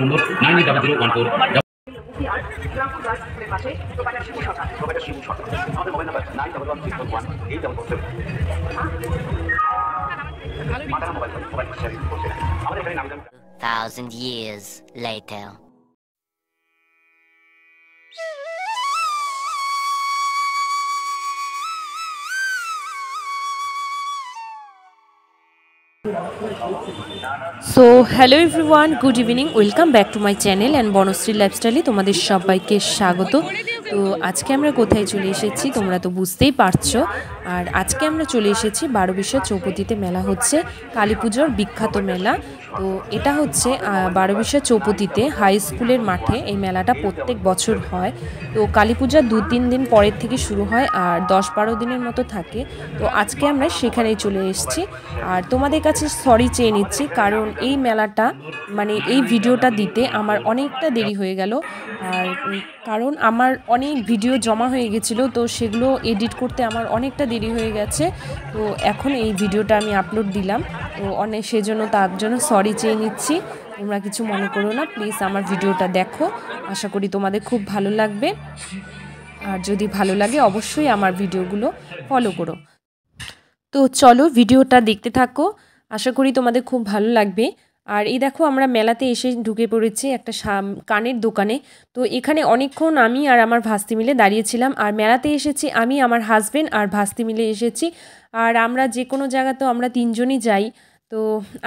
Number 980014 thousand years later. So hello everyone, good evening, welcome back to my channel and Banashree লাইফস্টাইলে তোমাদের সবাইকে স্বাগত। তো আজকে আমরা কোথায় চলে এসেছি তোমরা তো বুঝতেই পারছো। আর আজকে আমরা চলে এসেছি 12বিশা চৌপতিতে। মেলা হচ্ছে কালী পুজোর বিখ্যাত মেলা। তো এটা হচ্ছে 12বিশা চৌপতিতে হাই স্কুলের মাঠে এই মেলাটা প্রত্যেক বছর হয়। তো কালী পূজার 2-3 দিন পরের থেকে শুরু হয় আর 10-12 দিনের মতো থাকে। তো আজকে আমরা সেখানেই চলে এসেছি। আর তোমাদের কাছে সরি চেয়ে নিচ্ছি, কারণ এই মেলাটা মানে এই ভিডিওটা দিতে আমার অনেকটা দেরি হয়ে গেল। আর কারণ আমার অনেক ভিডিও জমা হয়ে গেছিলো, তো সেগুলো এডিট করতে আমার অনেকটা দেরি হয়ে গেছে। তো এখন এই ভিডিওটা আমি আপলোড দিলাম, তো সেজন্য তার জন্য সরি চেয়ে নিচ্ছি। তোমরা কিছু মনে করো না, প্লিজ আমার ভিডিওটা দেখো, আশা করি তোমাদের খুব ভালো লাগবে। আর যদি ভালো লাগে অবশ্যই আমার ভিডিওগুলো ফলো করো। তো চলো ভিডিওটা দেখতে থাকো, আশা করি তোমাদের খুব ভালো লাগবে। আর এই দেখো আমরা মেলাতে এসে ঢুকে পড়েছি একটা কানের দোকানে। তো এখানে অনেকক্ষণ আমি আর আমার ভাস্তি মিলে দাঁড়িয়েছিলাম। আর মেলাতে এসেছি আমি, আমার হাজব্যান্ড আর ভাস্তি মিলে এসেছি। আর আমরা যে কোনো জায়গাতেও আমরা 3 জনই যাই। তো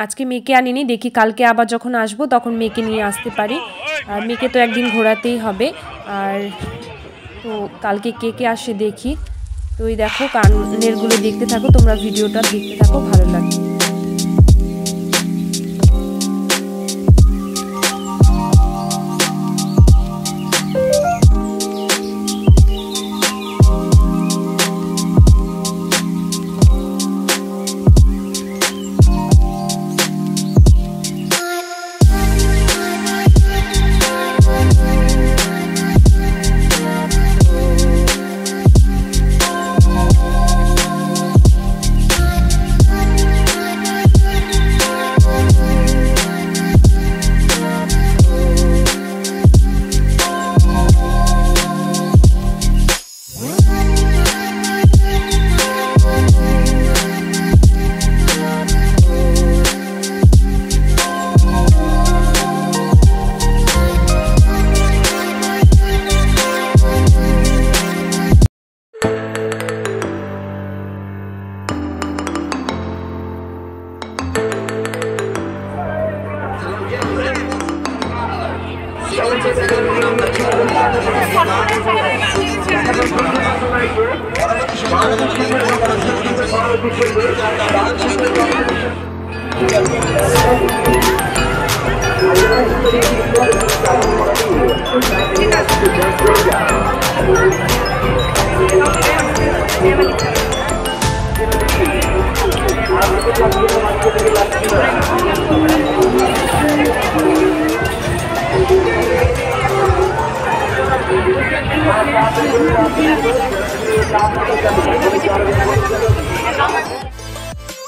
আজকে মেয়েকে আনিনি, দেখি কালকে আবার যখন আসবো তখন মেয়েকে নিয়ে আসতে পারি। আর মেয়েকে তো একদিন ঘোরাতেই হবে। আর তো কালকে কে কে আসে দেখি। তো এই দেখো কানেরগুলো দেখতে থাকো, তোমরা ভিডিওটা দেখতে থাকো, ভালো লাগবে।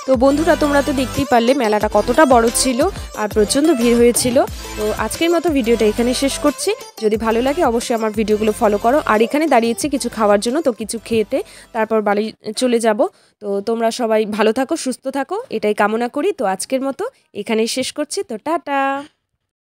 তো বন্ধুরা তোমরা তো দেখতেই পারলে মেলাটা কতটা বড় ছিল আর প্রচণ্ড ভিড় হয়েছিল। তো আজকের মতো ভিডিওটা এখানে শেষ করছি। যদি ভালো লাগে অবশ্যই আমার ভিডিওগুলো ফলো করো। আর এখানে দাঁড়িয়েছি কিছু খাওয়ার জন্য, তো কিছু খেতে তারপর বাড়ি চলে যাব। তো তোমরা সবাই ভালো থাকো, সুস্থ থাকো, এটাই কামনা করি। তো আজকের মতো এখানেই শেষ করছি। তো টাটা।